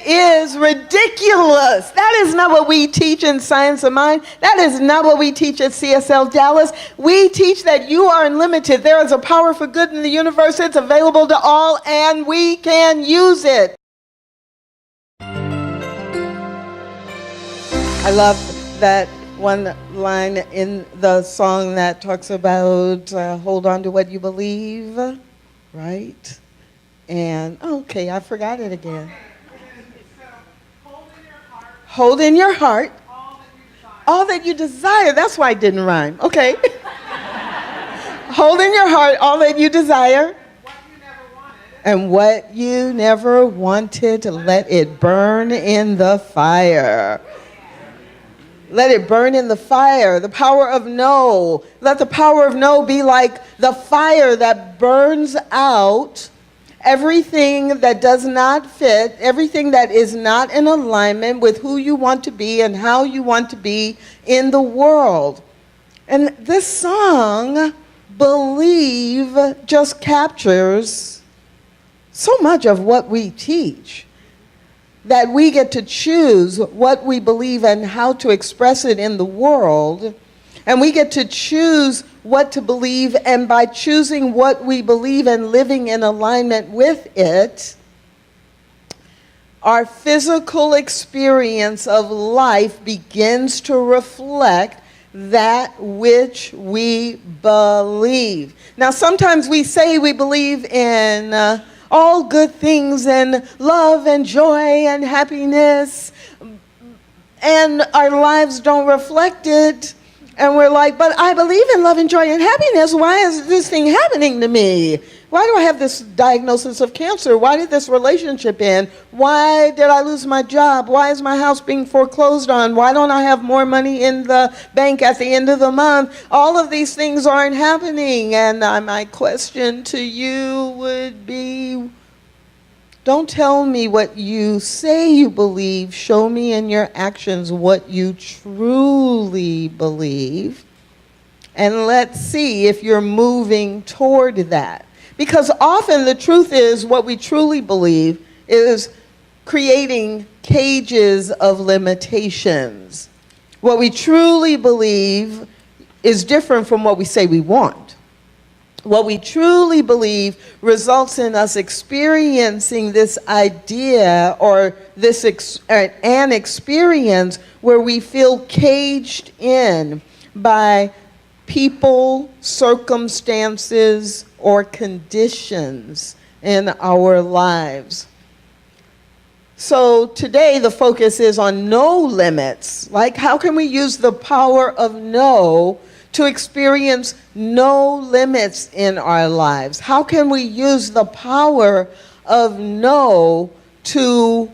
is ridiculous. That is not what we teach in Science of Mind. That is not what we teach at CSLDallas. We teach that you are unlimited. There is a power for good in the universe. It's available to all, and we can use it. I love that one line in the song that talks about hold on to what you believe, right? And, okay, I forgot it again. Hold in your heart all that you desire. That's why it didn't rhyme. Okay. Hold in your heart all that you desire. And what you never wanted, let it burn in the fire. Let it burn in the fire. The power of no. Let the power of no be like the fire that burns out everything that does not fit, everything that is not in alignment with who you want to be and how you want to be in the world. And this song, Believe, just captures so much of what we teach. That we get to choose what we believe and how to express it in the world. And we get to choose what to believe, and by choosing what we believe and living in alignment with it, our physical experience of life begins to reflect that which we believe. Now, sometimes we say we believe in all good things and love and joy and happiness, and our lives don't reflect it. And we're like, but I believe in love and joy and happiness. Why is this thing happening to me? Why do I have this diagnosis of cancer? Why did this relationship end? Why did I lose my job? Why is my house being foreclosed on? Why don't I have more money in the bank at the end of the month? All of these things aren't happening. And my question to you would be, don't tell me what you say you believe. Show me in your actions what you truly believe. And let's see if you're moving toward that. Because often the truth is what we truly believe is creating cages of limitations. What we truly believe is different from what we say we want. What we truly believe results in us experiencing this idea or an experience where we feel caged in by people, circumstances, or conditions in our lives. So today the focus is on no limits. Like, how can we use the power of no to experience no limits in our lives? How can we use the power of no to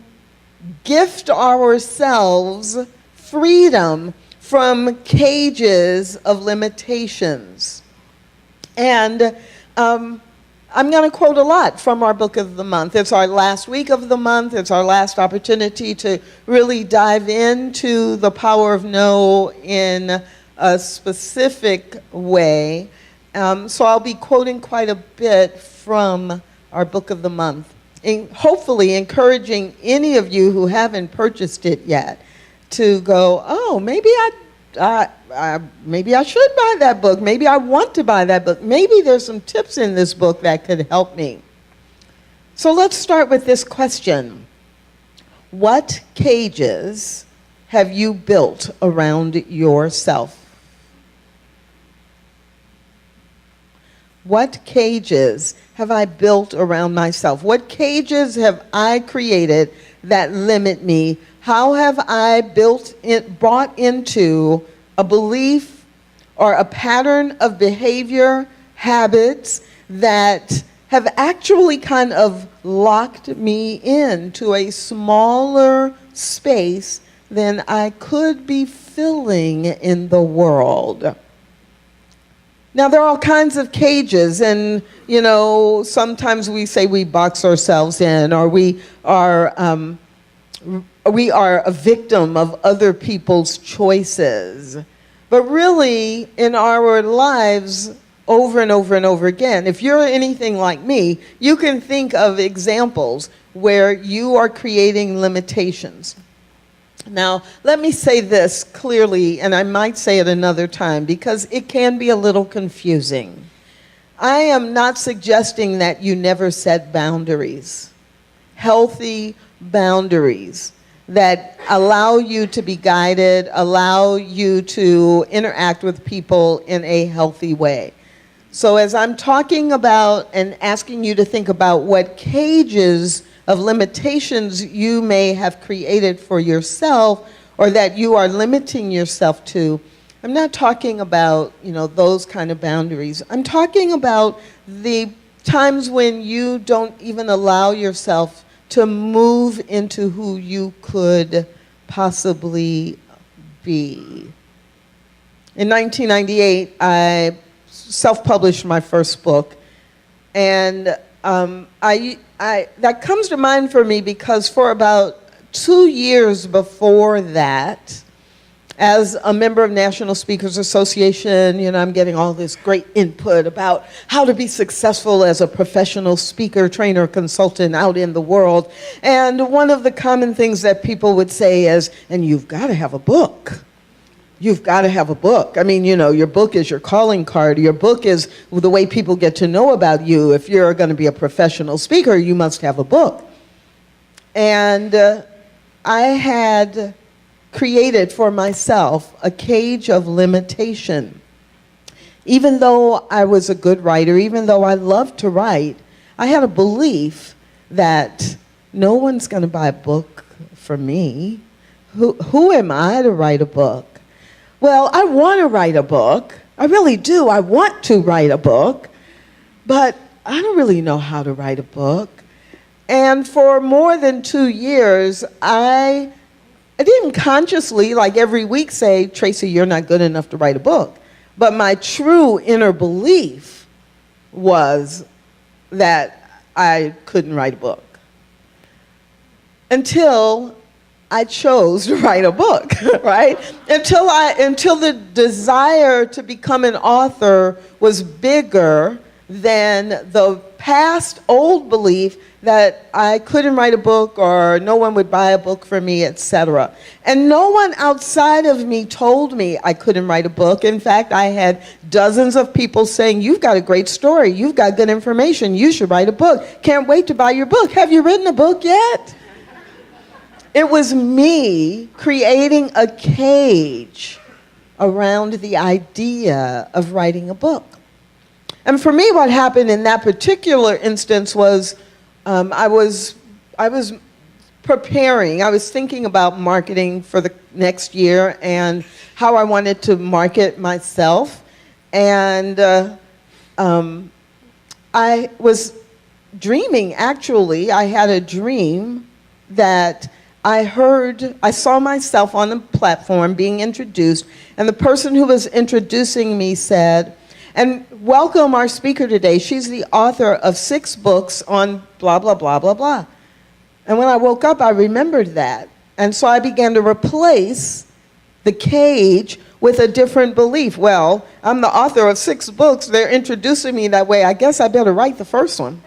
gift ourselves freedom from cages of limitations? And I'm going to quote a lot from our book of the month. It's our last week of the month. It's our last opportunity to really dive into the power of no in a specific way. So I'll be quoting quite a bit from our book of the month, and hopefully encouraging any of you who haven't purchased it yet to go, oh, maybe maybe I should buy that book. Maybe I want to buy that book. Maybe there's some tips in this book that could help me. So let's start with this question. What cages have you built around yourself? What cages have I built around myself? What cages have I created that limit me? How have I brought into a belief or a pattern of behavior, habits that have actually kind of locked me into a smaller space than I could be filling in the world? Now, there are all kinds of cages, and, sometimes we say we box ourselves in, or we are a victim of other people's choices. But really, in our lives, over and over and over again, if you're anything like me, you can think of examples where you are creating limitations. Now, let me say this clearly, and I might say it another time, because it can be a little confusing. I am not suggesting that you never set boundaries, healthy boundaries that allow you to be guided, allow you to interact with people in a healthy way. So as I'm talking about and asking you to think about what cages of limitations you may have created for yourself or that you are limiting yourself to, I'm not talking about, those kind of boundaries. I'm talking about the times when you don't even allow yourself to move into who you could possibly be. In 1998, I self-published my first book, and that comes to mind for me because for about 2 years before that, as a member of National Speakers Association, I'm getting all this great input about how to be successful as a professional speaker, trainer, consultant out in the world. And one of the common things that people would say is, and you've got to have a book. You've got to have a book. I mean, your book is your calling card. Your book is the way people get to know about you. If you're going to be a professional speaker, you must have a book. And I had created for myself a cage of limitation. Even though I was a good writer, even though I loved to write, I had a belief that no one's going to buy a book for me. Who am I to write a book? Well, I want to write a book. I really do. I want to write a book, but I don't really know how to write a book. And for more than 2 years, I didn't consciously, like every week, say, Tracy, you're not good enough to write a book. But my true inner belief was that I couldn't write a book. Until I chose to write a book, right? Until the desire to become an author was bigger than the past old belief that I couldn't write a book or no one would buy a book for me, etc. And no one outside of me told me I couldn't write a book. In fact, I had dozens of people saying, you've got a great story, you've got good information, you should write a book. Can't wait to buy your book. Have you written a book yet? It was me creating a cage around the idea of writing a book. And for me, what happened in that particular instance was I was preparing. I was thinking about marketing for the next year and how I wanted to market myself. And I was dreaming, actually. I had a dream that I saw myself on the platform being introduced, and the person who was introducing me said, and welcome our speaker today. She's the author of 6 books on blah, blah, blah, blah, blah. And when I woke up, I remembered that. And so I began to replace the cage with a different belief. Well, I'm the author of 6 books. They're introducing me that way. I guess I better write the first one.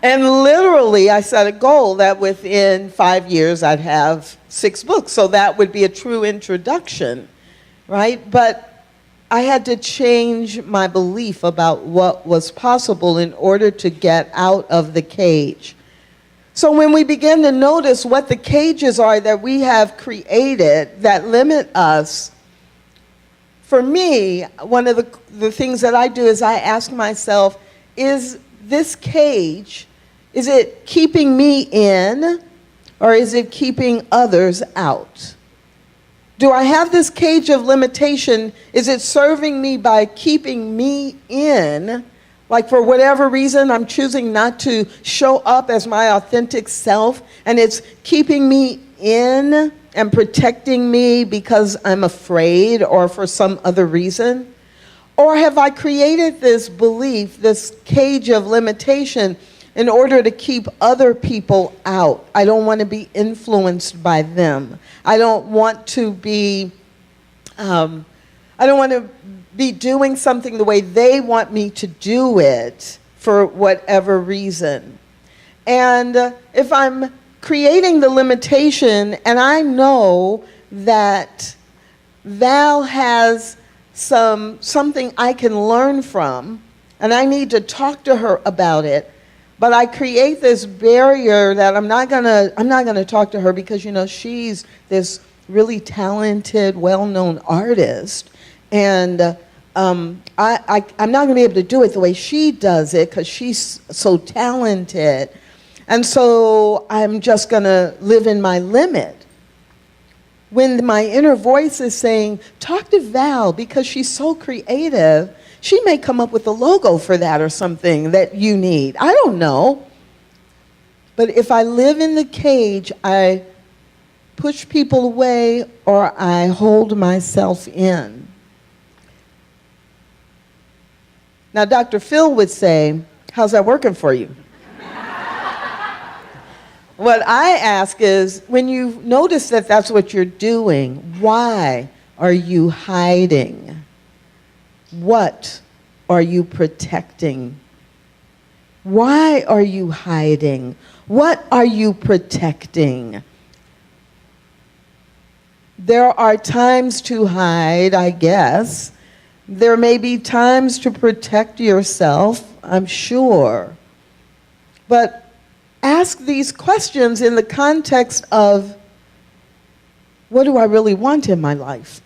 And literally, I set a goal that within 5 years, I'd have 6 books. So that would be a true introduction, right? But I had to change my belief about what was possible in order to get out of the cage. So when we begin to notice what the cages are that we have created that limit us, for me, one of the things that I do is I ask myself, is this cage, is it keeping me in, or is it keeping others out? Do I have this cage of limitation? Is it serving me by keeping me in? Like for whatever reason, I'm choosing not to show up as my authentic self, and it's keeping me in and protecting me because I'm afraid or for some other reason? Or have I created this belief, this cage of limitation, in order to keep other people out? I don't want to be influenced by them. I don't want to be doing something the way they want me to do it for whatever reason. And if I'm creating the limitation and I know that Val has something I can learn from, and I need to talk to her about it, but I create this barrier that I'm not gonna talk to her because, she's this really talented, well-known artist, and I'm not going to be able to do it the way she does it because she's so talented. And so I'm just going to live in my limit. When my inner voice is saying, talk to Val because she's so creative, she may come up with a logo for that or something that you need. I don't know. But if I live in the cage, I push people away or I hold myself in. Now, Dr. Phil would say, how's that working for you? What I ask is, when you notice that that's what you're doing, why are you hiding? What are you protecting? Why are you hiding? What are you protecting? There are times to hide, I guess. There may be times to protect yourself, I'm sure. But ask these questions in the context of, what do I really want in my life?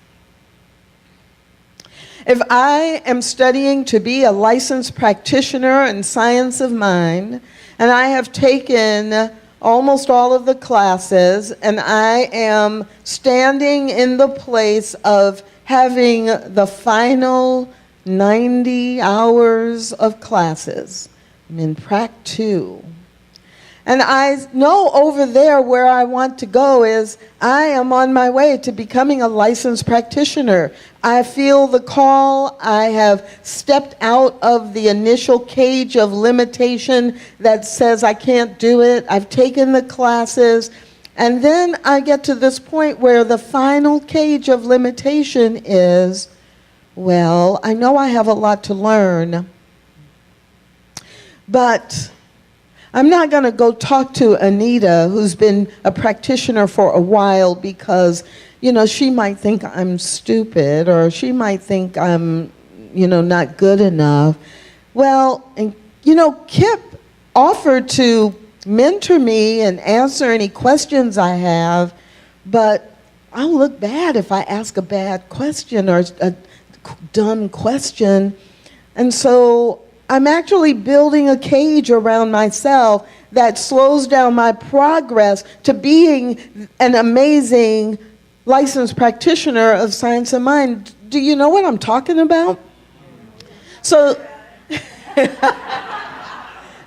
If I am studying to be a licensed practitioner in science of mind, and I have taken almost all of the classes, and I am standing in the place of having the final 90 hours of classes, I'm in Prac 2. And I know over there where I want to go is I am on my way to becoming a licensed practitioner. I feel the call. I have stepped out of the initial cage of limitation that says I can't do it. I've taken the classes. And then I get to this point where the final cage of limitation is, well, I know I have a lot to learn, but I'm not going to go talk to Anita, who's been a practitioner for a while, because, she might think I'm stupid, or she might think I'm, not good enough. Well, and, Kip offered to mentor me and answer any questions I have, but I'll look bad if I ask a bad question or a dumb question. And so I'm actually building a cage around myself that slows down my progress to being an amazing licensed practitioner of science of mind. Do you know what I'm talking about? So,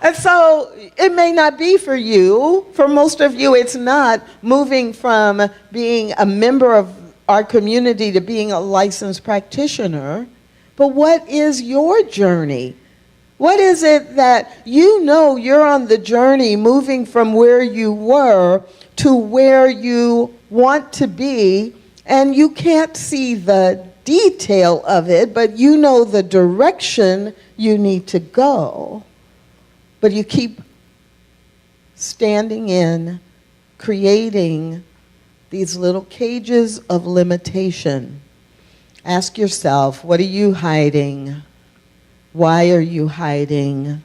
and so it may not be for you. For most of you, it's not moving from being a member of our community to being a licensed practitioner. But what is your journey? What is it that you're on the journey moving from where you were to where you want to be, and you can't see the detail of it, but you know the direction you need to go. But you keep standing in, creating these little cages of limitation. Ask yourself, what are you hiding? Why are you hiding?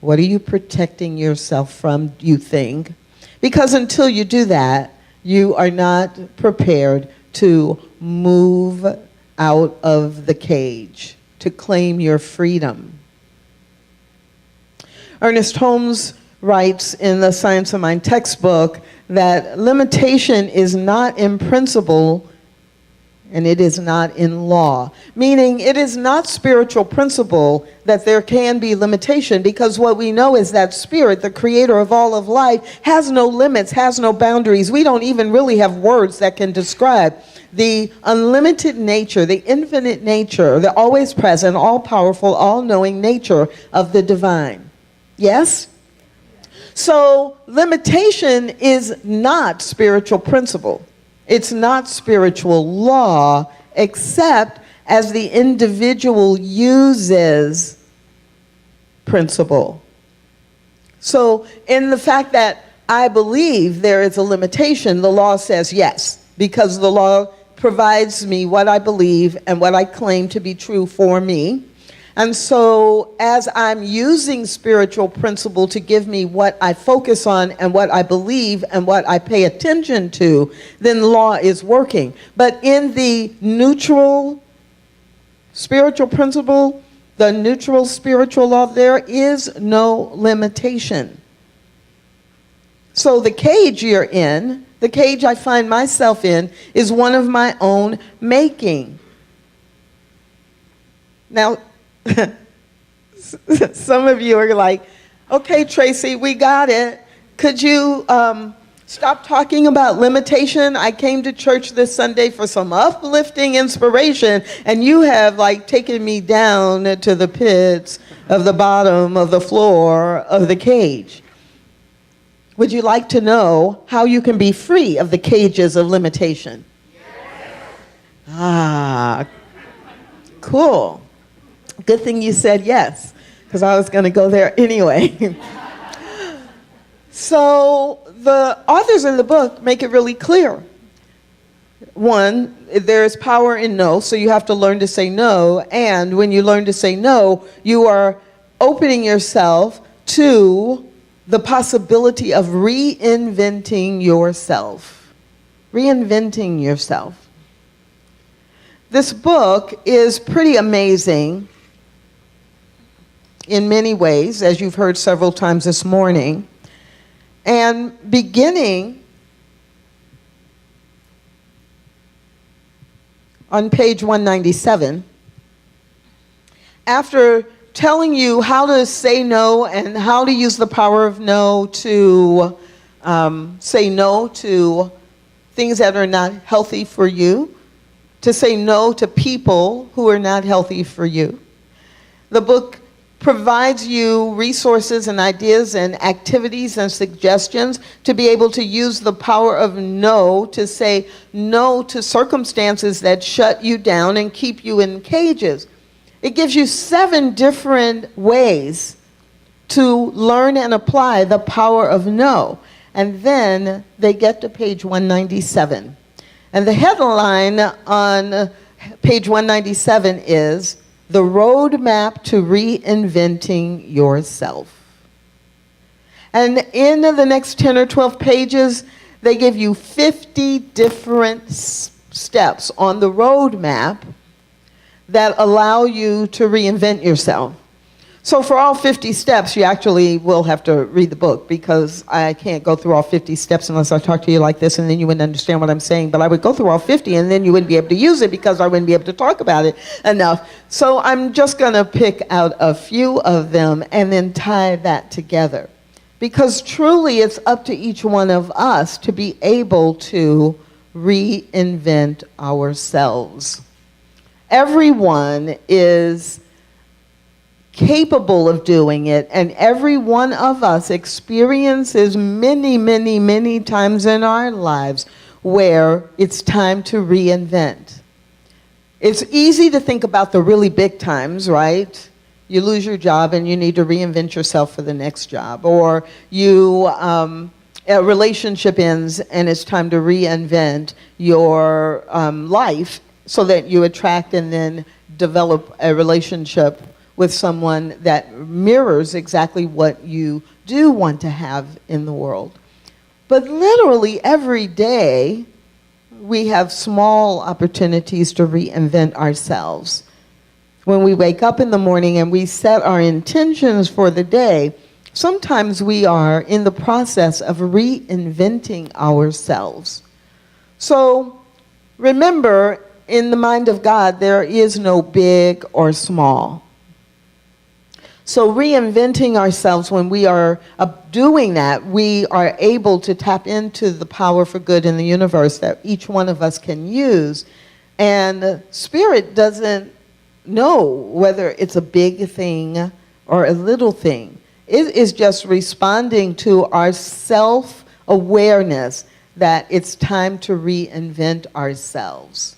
What are you protecting yourself from, you think? Because until you do that, you are not prepared to move out of the cage, to claim your freedom. Ernest Holmes writes in the Science of Mind textbook that limitation is not in principle and it is not in law. Meaning it is not spiritual principle that there can be limitation, because what we know is that spirit, the creator of all of life, has no limits, has no boundaries. We don't even really have words that can describe the unlimited nature, the infinite nature, the always present, all-powerful, all-knowing nature of the divine. Yes? So limitation is not spiritual principle. It's not spiritual law, except as the individual uses principle. So in the fact that I believe there is a limitation, the law says yes, because the law provides me what I believe and what I claim to be true for me. And so as I'm using spiritual principle to give me what I focus on and what I believe and what I pay attention to, then the law is working. But in the neutral spiritual principle, the neutral spiritual law, there is no limitation. So the cage you're in, the cage I find myself in, is one of my own making. Now, some of you are like, okay, Tracy, we got it. Could you stop talking about limitation? I came to church this Sunday for some uplifting inspiration, and you have like taken me down to the pits of the bottom of the floor of the cage. Would you like to know how you can be free of the cages of limitation? Yes. Ah, cool. Good thing you said yes, because I was going to go there anyway. So the authors in the book make it really clear. One, there's power in no, so you have to learn to say no. And when you learn to say no, you are opening yourself to the possibility of reinventing yourself. Reinventing yourself. This book is pretty amazing in many ways, as you've heard several times this morning. And beginning on page 197, after telling you how to say no and how to use the power of no to say no to things that are not healthy for you, to say no to people who are not healthy for you. The book provides you resources and ideas and activities and suggestions to be able to use the power of no to say no to circumstances that shut you down and keep you in cages. It gives you 7 different ways to learn and apply the power of no. And then they get to page 197. And the headline on page 197 is The Roadmap to Reinventing Yourself. And in the next 10 or 12 pages, they give you 50 different steps on the roadmap that allow you to reinvent yourself. So for all 50 steps, you actually will have to read the book, because I can't go through all 50 steps unless I talk to you like this, and then you wouldn't understand what I'm saying. But I would go through all 50, and then you wouldn't be able to use it because I wouldn't be able to talk about it enough. So I'm just going to pick out a few of them and then tie that together. Because truly it's up to each one of us to be able to reinvent ourselves. Everyone is capable of doing it, and every one of us experiences many, many, many times in our lives where it's time to reinvent. It's easy to think about the really big times, right? You lose your job and you need to reinvent yourself for the next job, or a relationship ends and it's time to reinvent your life so that you attract and then develop a relationship with someone that mirrors exactly what you do want to have in the world. But literally every day, we have small opportunities to reinvent ourselves. When we wake up in the morning and we set our intentions for the day, sometimes we are in the process of reinventing ourselves. So remember, in the mind of God, there is no big or small. So reinventing ourselves, when we are doing that, we are able to tap into the power for good in the universe that each one of us can use. And Spirit doesn't know whether it's a big thing or a little thing. It is just responding to our self-awareness that it's time to reinvent ourselves.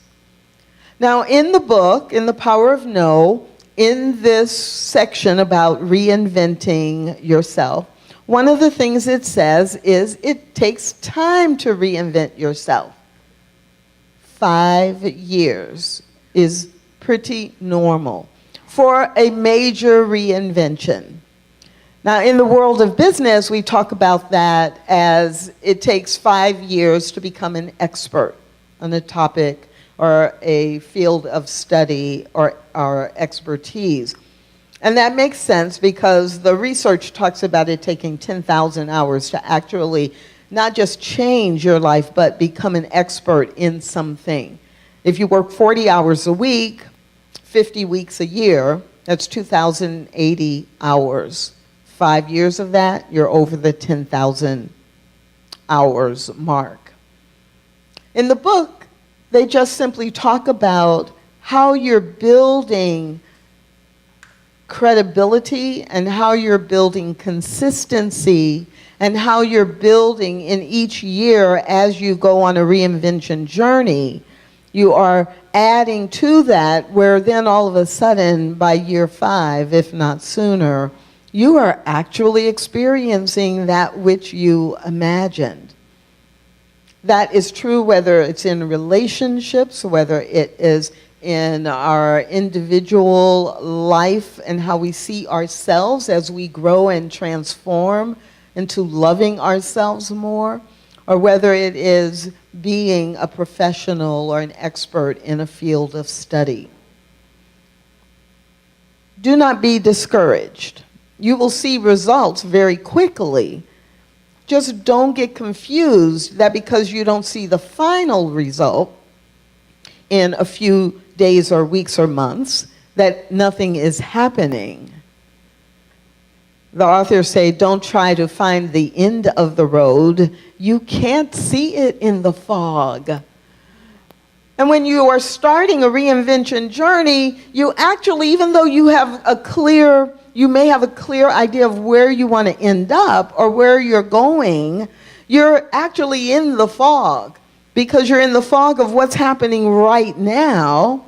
Now, in the book, in The Power of No, in this section about reinventing yourself, One of the things it says is it takes time to reinvent yourself. 5 years is pretty normal for a major reinvention. Now, in the world of business, we talk about that as it takes 5 years to become an expert on a topic or a field of study or expertise. And that makes sense because the research talks about it taking 10,000 hours to actually not just change your life, but become an expert in something. If you work 40 hours a week, 50 weeks a year, that's 2,080 hours. 5 years of that, you're over the 10,000 hours mark. In the book, they just simply talk about how you're building credibility and how you're building consistency and how you're building in each year as you go on a reinvention journey. You are adding to that where then all of a sudden by year 5, if not sooner, you are actually experiencing that which you imagined. That is true whether it's in relationships, whether it is in our individual life and how we see ourselves as we grow and transform into loving ourselves more, or whether it is being a professional or an expert in a field of study. Do not be discouraged. You will see results very quickly. Just don't get confused that because you don't see the final result in a few days or weeks or months, that nothing is happening. The authors say, don't try to find the end of the road. You can't see it in the fog. And when you are starting a reinvention journey, you actually, even though you may have a clear idea of where you want to end up or where you're going, you're actually in the fog because you're in the fog of what's happening right now.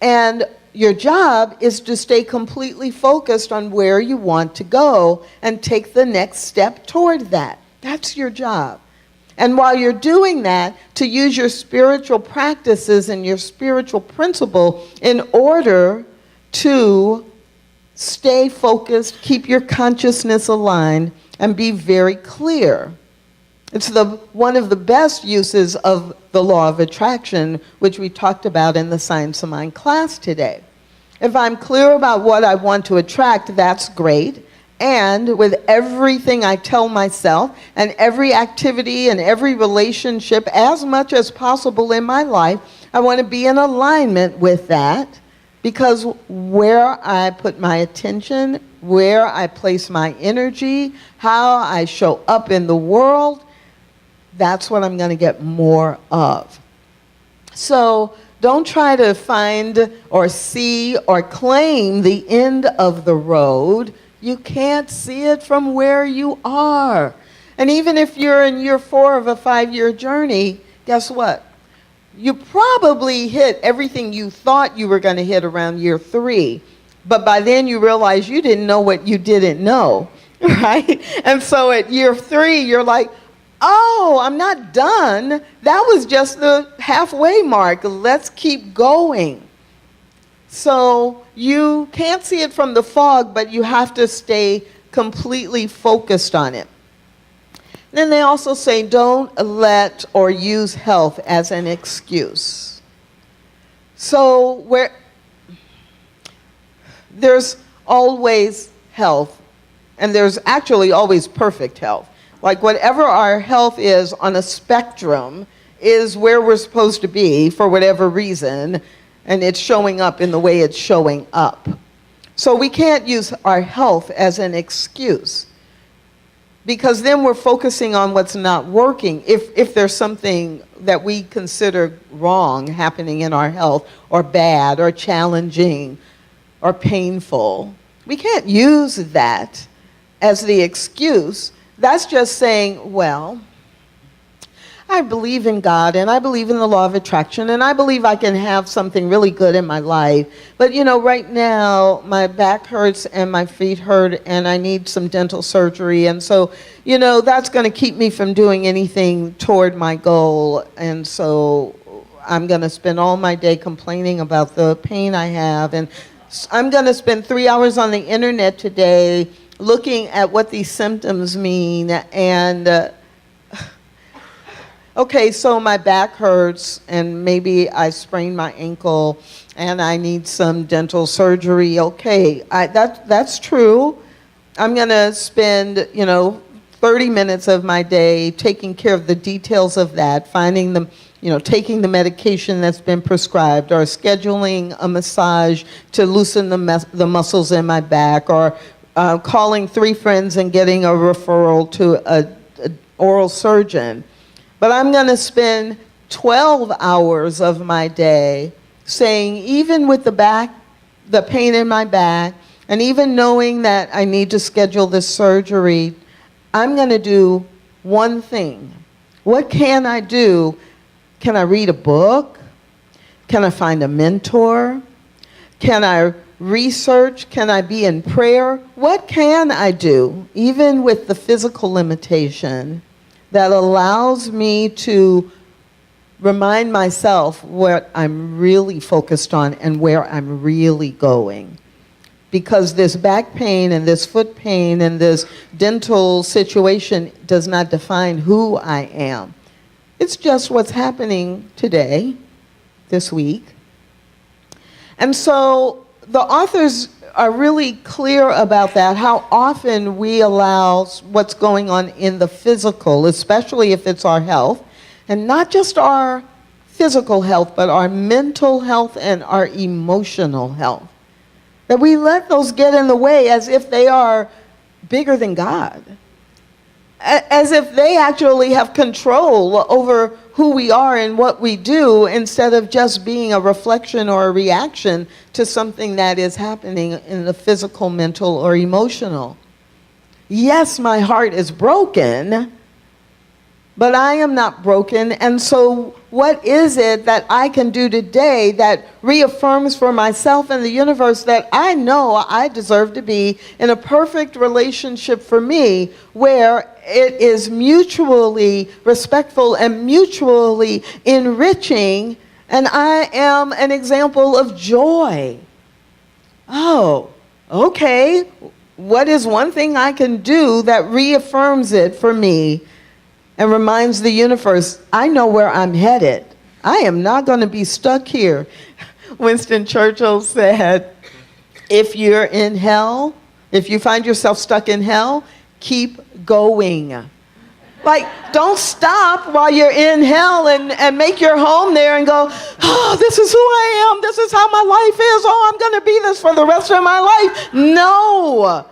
And your job is to stay completely focused on where you want to go and take the next step toward that. That's your job. And while you're doing that, to use your spiritual practices and your spiritual principle in order to stay focused, keep your consciousness aligned, and be very clear. It's one of the best uses of the law of attraction, which we talked about in the Science of Mind class today. If I'm clear about what I want to attract, that's great. And with everything I tell myself and every activity and every relationship, as much as possible in my life, I want to be in alignment with that, because where I put my attention, where I place my energy, how I show up in the world, that's what I'm going to get more of. So don't try to find or see or claim the end of the road. You can't see it from where you are. And even if you're in year 4 of a 5-year journey, guess what? You probably hit everything you thought you were going to hit around year 3. But by then you realize you didn't know what you didn't know, right? And so at year 3, you're like, oh, I'm not done. That was just the halfway mark. Let's keep going. So you can't see it from the fog, but you have to stay completely focused on it. Then they also say, don't let or use health as an excuse. So there's always health, and there's actually always perfect health. Like whatever our health is on a spectrum is where we're supposed to be for whatever reason, and it's showing up in the way it's showing up. So we can't use our health as an excuse, because then we're focusing on what's not working. If there's something that we consider wrong happening in our health, or bad, or challenging, or painful, we can't use that as the excuse. That's just saying, well, I believe in God, and I believe in the law of attraction, and I believe I can have something really good in my life. But, right now, my back hurts and my feet hurt, and I need some dental surgery. And so, that's going to keep me from doing anything toward my goal. And so I'm going to spend all my day complaining about the pain I have. And I'm going to spend 3 hours on the internet today looking at what these symptoms mean. And okay, so my back hurts, and maybe I sprained my ankle, and I need some dental surgery. Okay, that's true. I'm going to spend, 30 minutes of my day taking care of the details of that, finding them, taking the medication that's been prescribed, or scheduling a massage to loosen the muscles in my back, or calling 3 friends and getting a referral to an oral surgeon. But I'm going to spend 12 hours of my day saying, even with the pain in my back, and even knowing that I need to schedule this surgery, I'm going to do one thing. What can I do? Can I read a book? Can I find a mentor? Can I research? Can I be in prayer? What can I do, even with the physical limitation, that allows me to remind myself what I'm really focused on and where I'm really going? Because this back pain and this foot pain and this dental situation does not define who I am. It's just what's happening today, this week. And so the authors are really clear about that, how often we allow what's going on in the physical, especially if it's our health, and not just our physical health, but our mental health and our emotional health. That we let those get in the way as if they are bigger than God, as if they actually have control over who we are and what we do, instead of just being a reflection or a reaction to something that is happening in the physical, mental, or emotional. Yes, my heart is broken, but I am not broken. And so what is it that I can do today that reaffirms for myself and the universe that I know I deserve to be in a perfect relationship for me, where it is mutually respectful and mutually enriching, and I am an example of joy? Oh, okay. What is one thing I can do that reaffirms it for me and reminds the universe, I know where I'm headed. I am not going to be stuck here. Winston Churchill said, if you're in hell, if you find yourself stuck in hell, keep going. Like, don't stop while you're in hell and make your home there and go, oh, this is who I am. This is how my life is. Oh, I'm going to be this for the rest of my life. No.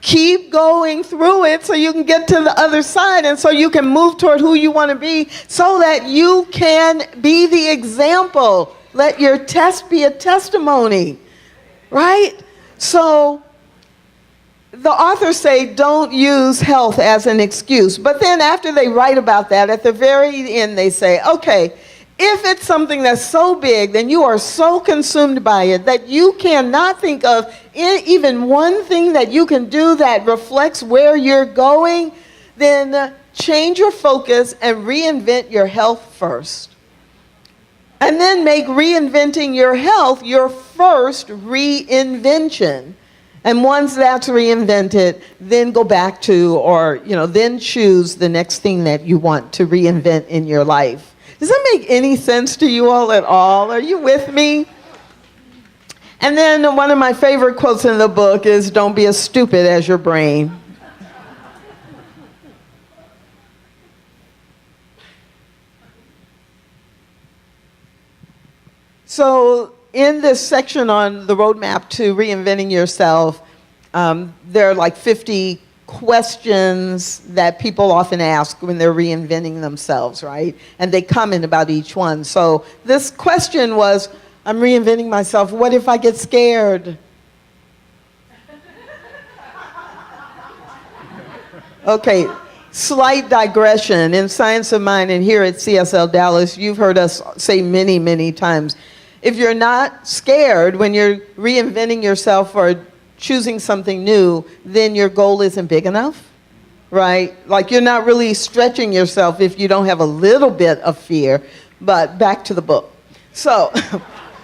Keep going through it so you can get to the other side, and so you can move toward who you want to be, so that you can be the example. Let your test be a testimony, right? So the authors say don't use health as an excuse. But then after they write about that, at the very end they say, okay, if it's something that's so big, then you are so consumed by it that you cannot think of even one thing that you can do that reflects where you're going, then change your focus and reinvent your health first. And then make reinventing your health your first reinvention. And once that's reinvented, then go back to, or, then choose the next thing that you want to reinvent in your life. Does that make any sense to you all at all? Are you with me? And then one of my favorite quotes in the book is, don't be as stupid as your brain. So in this section on the roadmap to reinventing yourself, there are like 50 questions that people often ask when they're reinventing themselves, right? And they comment about each one. So this question was, I'm reinventing myself. What if I get scared? Okay, Slight digression in Science of Mind, and here at CSLDallas, you've heard us say many, many times, if you're not scared when you're reinventing yourself or choosing something new, then your goal isn't big enough, right? Like you're not really stretching yourself if you don't have a little bit of fear. But back to the book. So,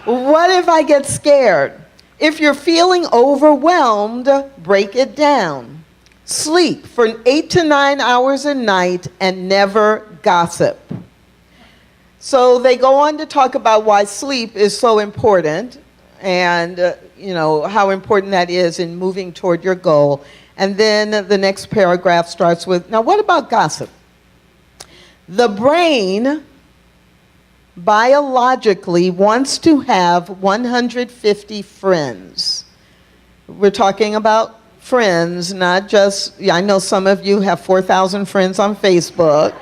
what if I get scared? If you're feeling overwhelmed, break it down. Sleep for 8 to 9 hours a night and never gossip. So they go on to talk about why sleep is so important and how important that is in moving toward your goal. And then the next paragraph starts with, now what about gossip? The brain biologically wants to have 150 friends. We're talking about friends, not just, I know some of you have 4,000 friends on Facebook.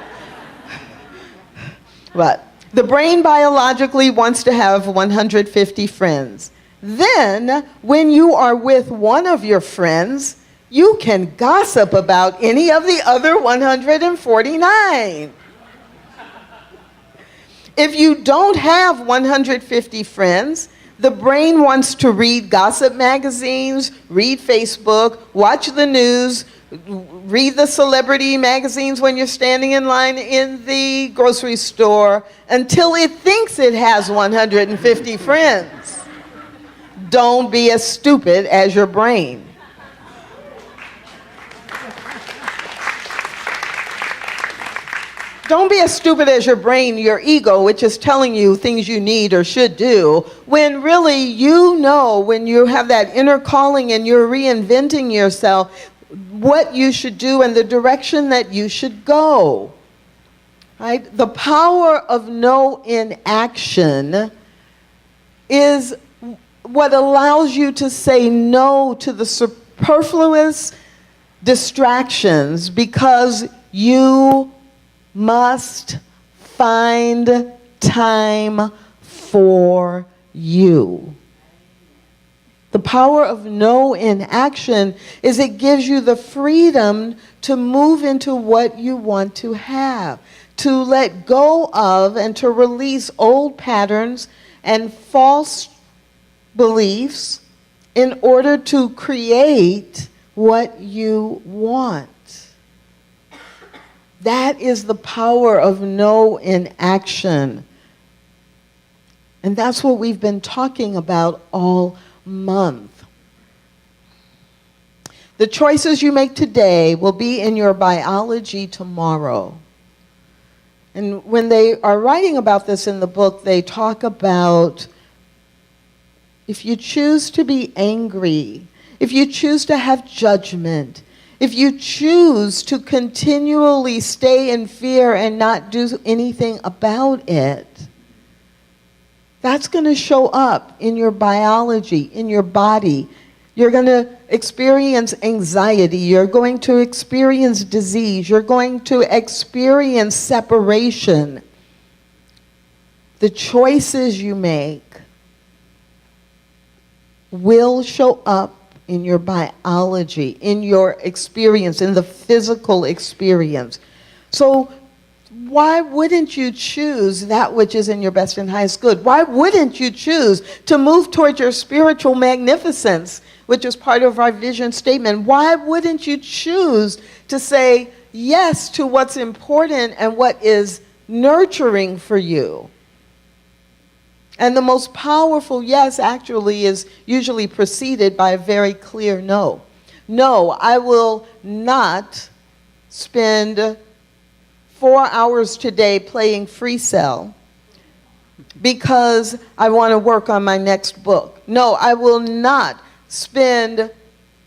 But the brain biologically wants to have 150 friends. Then, when you are with one of your friends, you can gossip about any of the other 149. If you don't have 150 friends, the brain wants to read gossip magazines, read Facebook, watch the news, read the celebrity magazines when you're standing in line in the grocery store until it thinks it has 150 friends. Don't be as stupid as your brain. Don't be as stupid as your brain, your ego, which is telling you things you need or should do, when really when you have that inner calling and you're reinventing yourself, what you should do and the direction that you should go. Right? The power of no in action is what allows you to say no to the superfluous distractions because you must find time for you. The power of no in action is it gives you the freedom to move into what you want to have, to let go of and to release old patterns and false beliefs in order to create what you want. That is the power of no in action. And that's what we've been talking about all month. The choices you make today will be in your biology tomorrow. And when they are writing about this in the book, they talk about if you choose to be angry, if you choose to have judgment, if you choose to continually stay in fear and not do anything about it, that's going to show up in your biology, in your body. You're going to experience anxiety. You're going to experience disease. You're going to experience separation. The choices you make will show up in your biology, in your experience, in the physical experience. So why wouldn't you choose that which is in your best and highest good? Why wouldn't you choose to move towards your spiritual magnificence, which is part of our vision statement? Why wouldn't you choose to say yes to what's important and what is nurturing for you? And the most powerful yes actually is usually preceded by a very clear no. No, I will not spend 4 hours today playing free cell because I want to work on my next book. No, I will not spend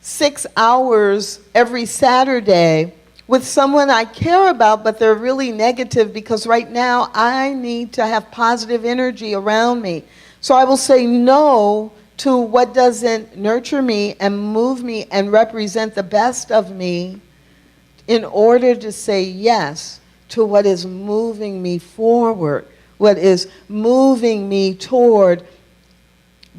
6 hours every Saturday with someone I care about, but they're really negative because right now I need to have positive energy around me. So I will say no to what doesn't nurture me and move me and represent the best of me in order to say yes to what is moving me forward, what is moving me toward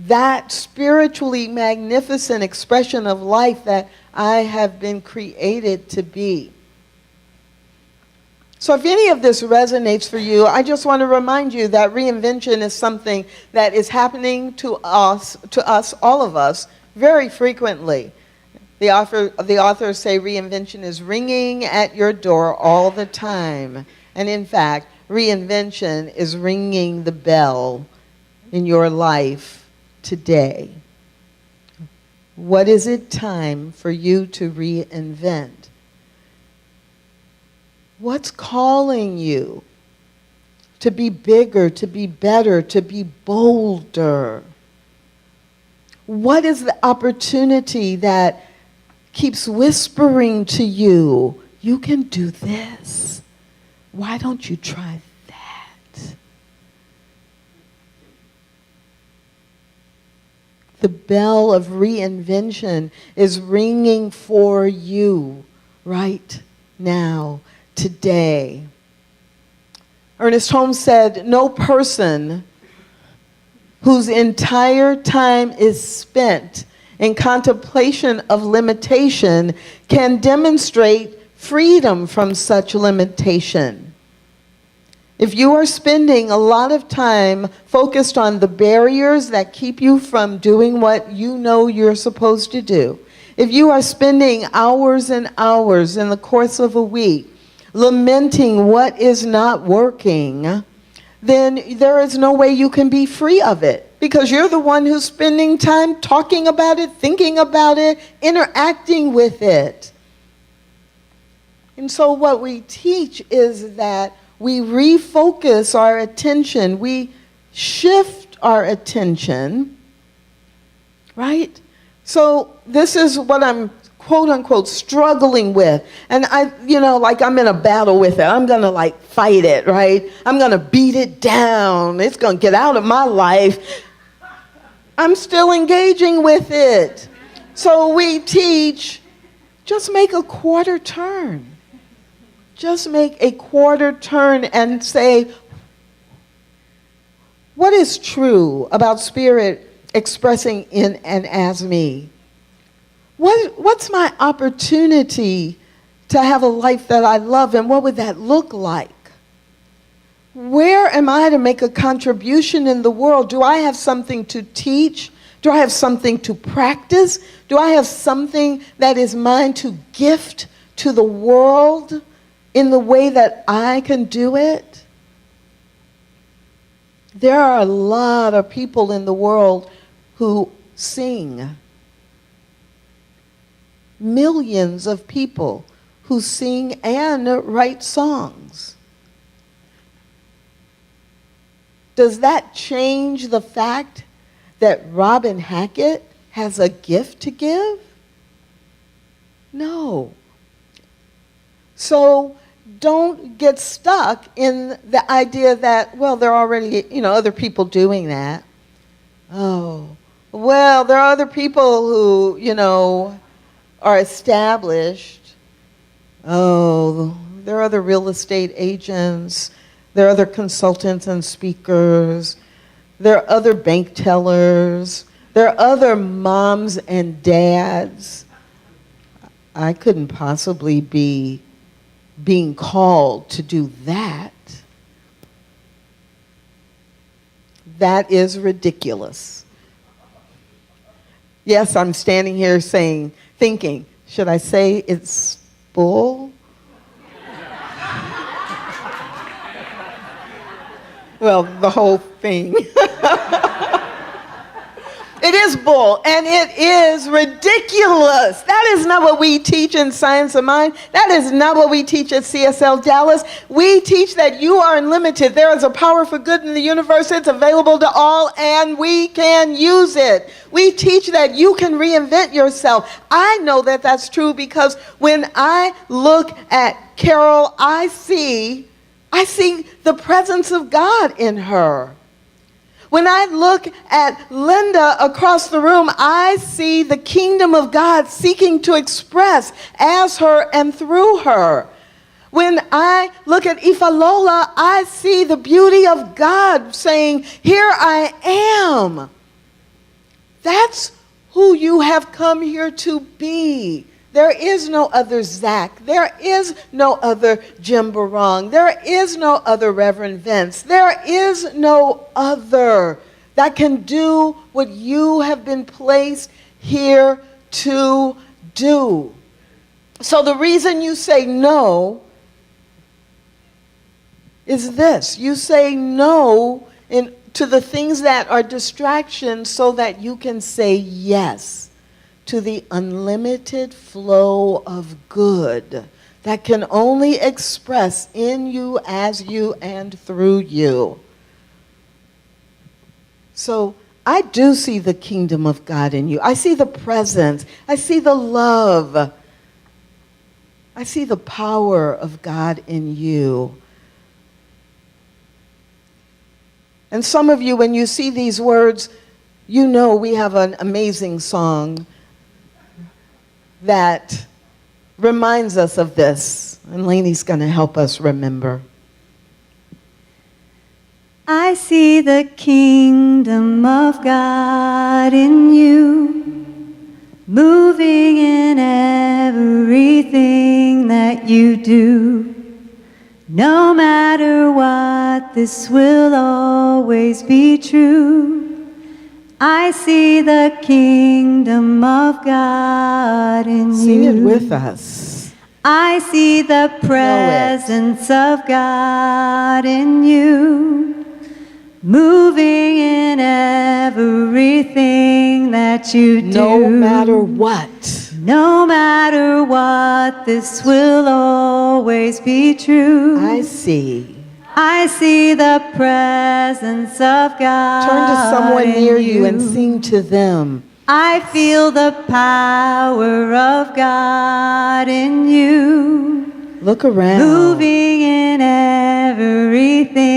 that spiritually magnificent expression of life that I have been created to be. So if any of this resonates for you, I just want to remind you that reinvention is something that is happening to us, all of us, very frequently. The authors say reinvention is ringing at your door all the time. And in fact, reinvention is ringing the bell in your life today. What is it time for you to reinvent? What's calling you to be bigger, to be better, to be bolder? What is the opportunity that keeps whispering to you, you can do this? Why don't you try that? The bell of reinvention is ringing for you right now. Today. Ernest Holmes said, no person whose entire time is spent in contemplation of limitation can demonstrate freedom from such limitation. If you are spending a lot of time focused on the barriers that keep you from doing what you know you're supposed to do, if you are spending hours and hours in the course of a week lamenting what is not working, then there is no way you can be free of it, because you're the one who's spending time talking about it, thinking about it, interacting with it. And so what we teach is that we refocus our attention, we shift our attention, right? So this is what I'm quote unquote struggling with. And I'm in a battle with it. I'm going to fight it, right? I'm going to beat it down. It's going to get out of my life. I'm still engaging with it. So we teach, just make a quarter turn. Just make a quarter turn and say, what is true about Spirit expressing in and as me? What's my opportunity to have a life that I love, and what would that look like? Where am I to make a contribution in the world? Do I have something to teach? Do I have something to practice? Do I have something that is mine to gift to the world in the way that I can do it? There are a lot of people in the world who sing. Millions of people who sing and write songs. Does that change the fact that Robin Hackett has a gift to give? No. So don't get stuck in the idea that, well, there are already, other people doing that. Oh, well, there are other people who, are established. Oh, there are other real estate agents. There are other consultants and speakers. There are other bank tellers. There are other moms and dads. I couldn't possibly be being called to do that. That is ridiculous. Yes, I'm standing here thinking, should I say it's bull? Well, the whole thing. It is bull, and it is ridiculous. That is not what we teach in Science of Mind. That is not what we teach at CSLDallas. We teach that you are unlimited. There is a power for good in the universe. It's available to all, and we can use it. We teach that you can reinvent yourself. I know that that's true because when I look at Carol, I see the presence of God in her. When I look at Linda across the room, I see the kingdom of God seeking to express as her and through her. When I look at Ifalola, I see the beauty of God saying, here I am. That's who you have come here to be. There is no other Zach. There is no other Jim Barong. There is no other Reverend Vince. There is no other that can do what you have been placed here to do. So the reason you say no is this. You say no to the things that are distractions so that you can say yes to the unlimited flow of good that can only express in you, as you, and through you. So I do see the kingdom of God in you. I see the presence. I see the love. I see the power of God in you. And some of you, when you see these words, you know we have an amazing song that reminds us of this. And Lainey's going to help us remember. I see the kingdom of God in you, moving in everything that you do. No matter what, this will always be true. I see the kingdom of God in you. Sing it with us. I see the presence of God in you, moving in everything that you do. No matter what. No matter what, this will always be true. I see the presence of God. Turn to someone near you and you. sing to them. I feel the power of God in you, Look around. moving in everything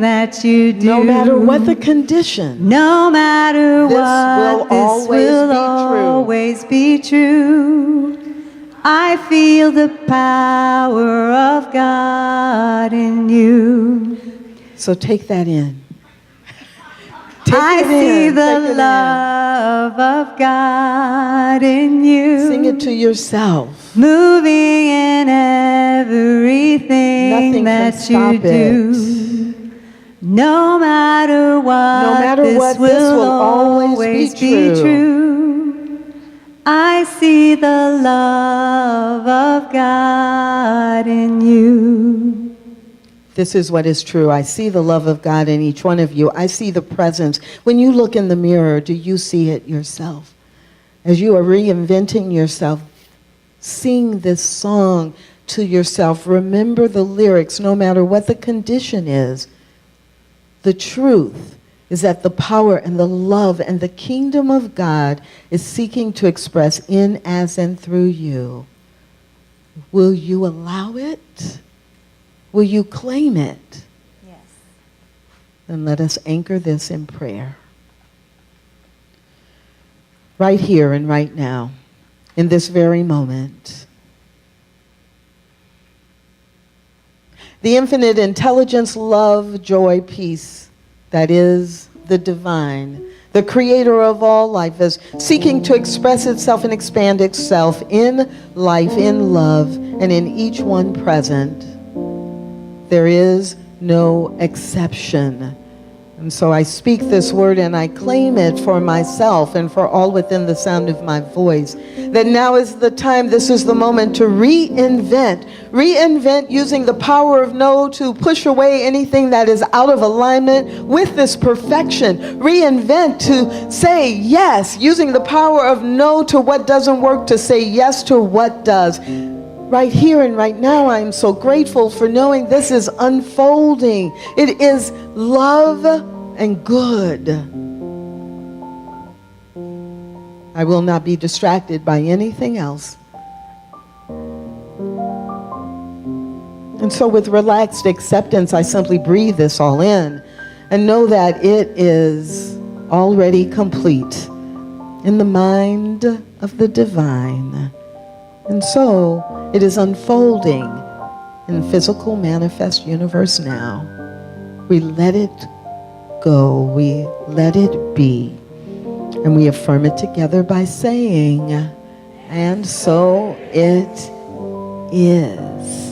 that you do. No matter what the condition. No matter This what, will this will always be true. I feel the power of God in you. So take that in. I see the love of God in you. Sing it to yourself. Moving in everything Nothing that can you stop do. it. No matter what, this will always be true. I see the love of God in you. This is what is true. I see the love of God in each one of you. I see the presence. When you look in the mirror, do you see it yourself? As you are reinventing yourself, sing this song to yourself. Remember the lyrics, no matter what the condition is. The truth is that the power and the love and the kingdom of God is seeking to express in, as, and through you. Will you allow it? Will you claim it? Yes. Then let us anchor this in prayer. Right here and right now, in this very moment. The infinite intelligence, love, joy, peace, that is the divine, the creator of all life, is seeking to express itself and expand itself in life, in love, and in each one present. There is no exception. And so I speak this word and I claim it for myself and for all within the sound of my voice. That now is the time, this is the moment to reinvent. Reinvent using the power of no to push away anything that is out of alignment with this perfection. Reinvent to say yes, using the power of no to what doesn't work to say yes to what does. Right here and right now, I am so grateful for knowing this is unfolding. It is love and good. I will not be distracted by anything else. And so with relaxed acceptance, I simply breathe this all in and know that it is already complete in the mind of the divine. And so it is unfolding in physical manifest universe now. We let it go. We let it be. And we affirm it together by saying, And so it is.